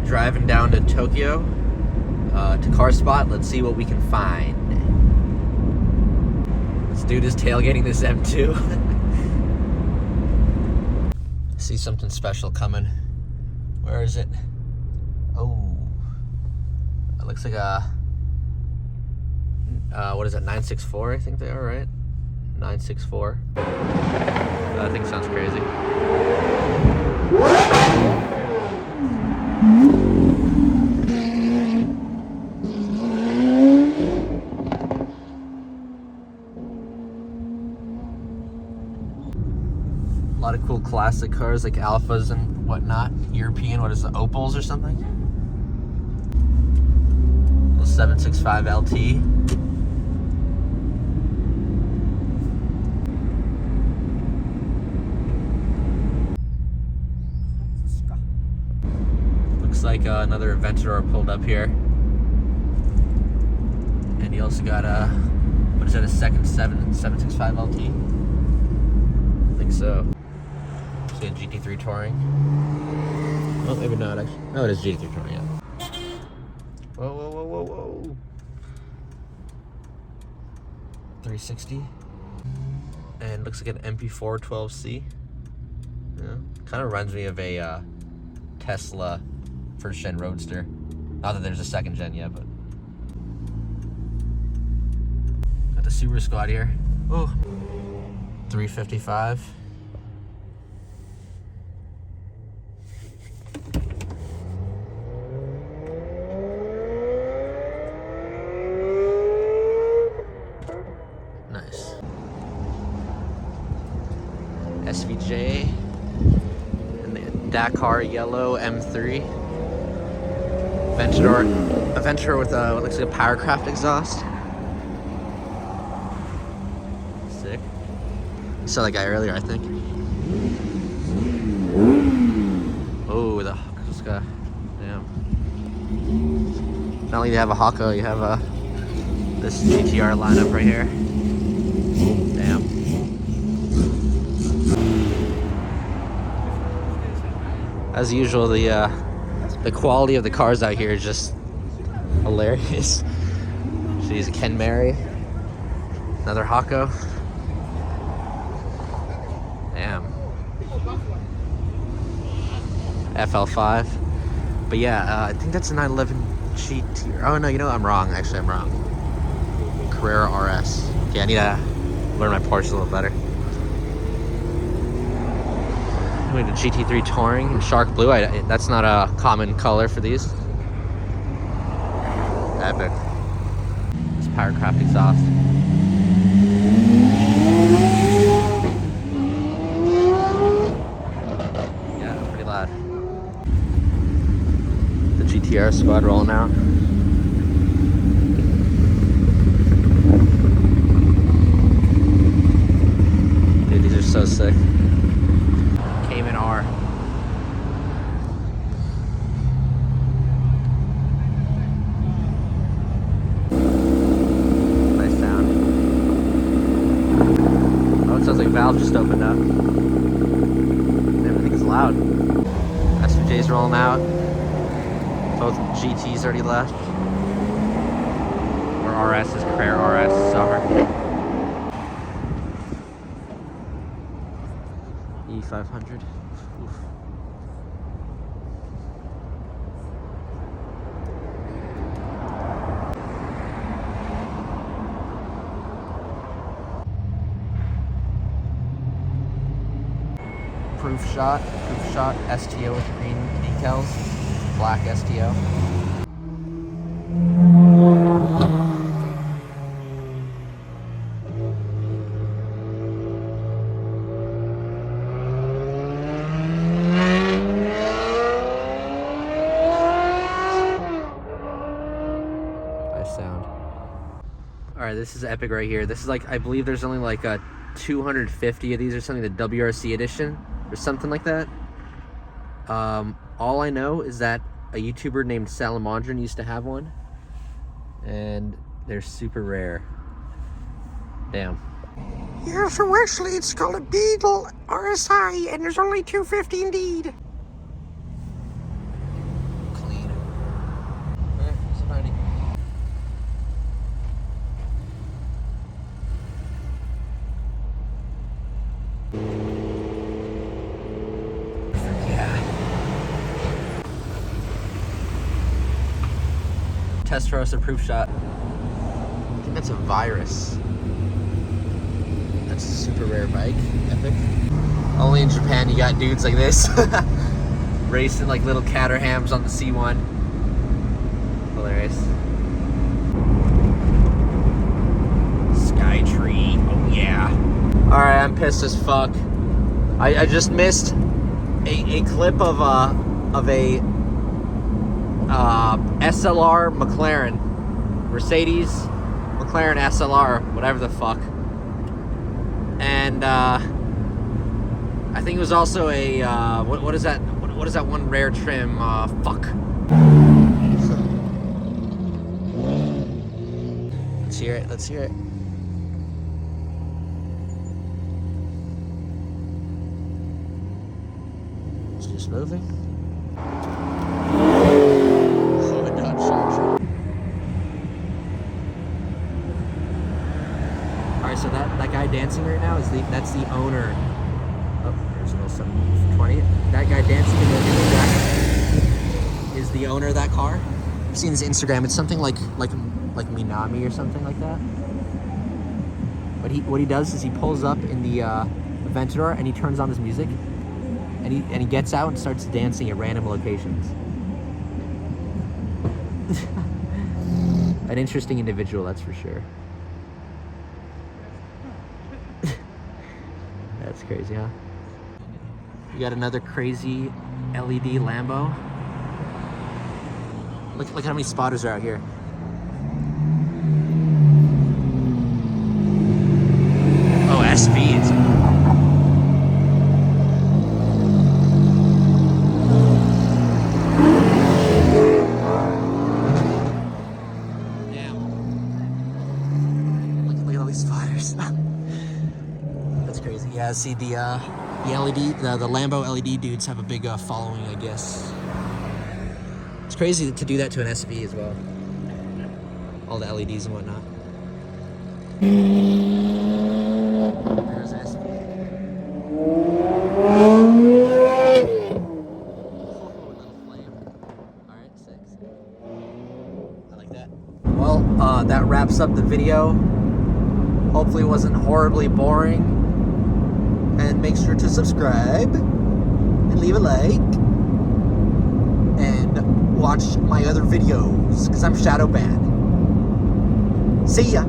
Driving down to Tokyo to Car Spot. Let's see what we can find. This dude is tailgating this M2. I see something special coming. Where is it? Oh, it looks like a what is it, 964? I think they are, right? 964. That thing sounds crazy. A lot of cool classic cars like Alphas and whatnot. European, what is it, Opals or something? 765 LT. Looks like another Aventador pulled up here. And he also got a, what is that, a second 765 LT? I think so. See a GT3 Touring. Well, maybe not actually. No, it is GT3 Touring, yeah. Whoa, whoa, whoa, whoa, whoa. 360. And looks like an MP4 12C. Yeah. Kind of reminds me of a Tesla first gen Roadster. Not that there's a second gen yet, but. Got the Super Squad here. Oh. 355. Nice. SVJ and the Dakar yellow M3 Aventador with what looks like a Powercraft exhaust. Sick. You saw that guy earlier, I think. Oh, this guy. Damn. Not only do you have a Hako, you have this GTR lineup right here. Damn. As usual, the quality of the cars out here is just hilarious. She's a Ken Mary. Another Hako. Damn. FL5. But yeah, I think that's a 911 GT. Oh no, you know what? I'm wrong. Actually, I'm wrong. Carrera RS. Okay, I need to learn my Porsche a little better. We had a GT3 Touring in Shark Blue. That's not a common color for these. Epic. It's Powercraft exhaust. Yeah, pretty loud. The GTR squad rolling out. Dude, these are so sick. Cayman R. Nice sound. Oh, it sounds like valve just opened up. Everything is loud. SVJ's rolling out. Both GTs already left. Or RS's, Carrera RS, summer. E500. Oof. Proof shot STO with green decals, black STO. Sound. All right, this is epic right here. This is like, I believe there's only like 250 of these or something, the WRC edition or something like that. All I know is that a YouTuber named Salamandrin used to have one, and they're super rare. Damn. Yeah, so actually it's called a Beetle RSI, and there's only 250 indeed. Clean. Testarossa proof shot. I think that's a virus. That's a super rare bike. Epic. Only in Japan you got dudes like this. Racing like little Caterhams on the C1. Hilarious. Skytree. Oh yeah. Alright, I'm pissed as fuck. I just missed a clip of a SLR McLaren. Mercedes McLaren SLR, whatever the fuck. And I think it was also a what is that? What is that one rare trim? Fuck. Let's hear it. Let's hear it. It's just moving. Alright, so that guy dancing right now that's the owner. Oh, there's a little 720. That guy dancing in the back is the owner of that car. I've seen his Instagram. It's something like Minami or something like that. But what he does is he pulls up in the Aventador and he turns on his music, and he gets out and starts dancing at random locations. An interesting individual, that's for sure. That's crazy, huh? You got another crazy LED Lambo. Look how many spotters are out here. Oh, SVs. Damn. Look at all these spotters. That's crazy. Yeah, see the LED, the Lambo LED dudes have a big following, I guess. It's crazy to do that to an SV as well. All the LEDs and whatnot. There's an SV. Oh, another flame. Alright, 6. I like that. Well, that wraps up the video. Hopefully it wasn't horribly boring. And make sure to subscribe and leave a like and watch my other videos because I'm shadow banned. See ya.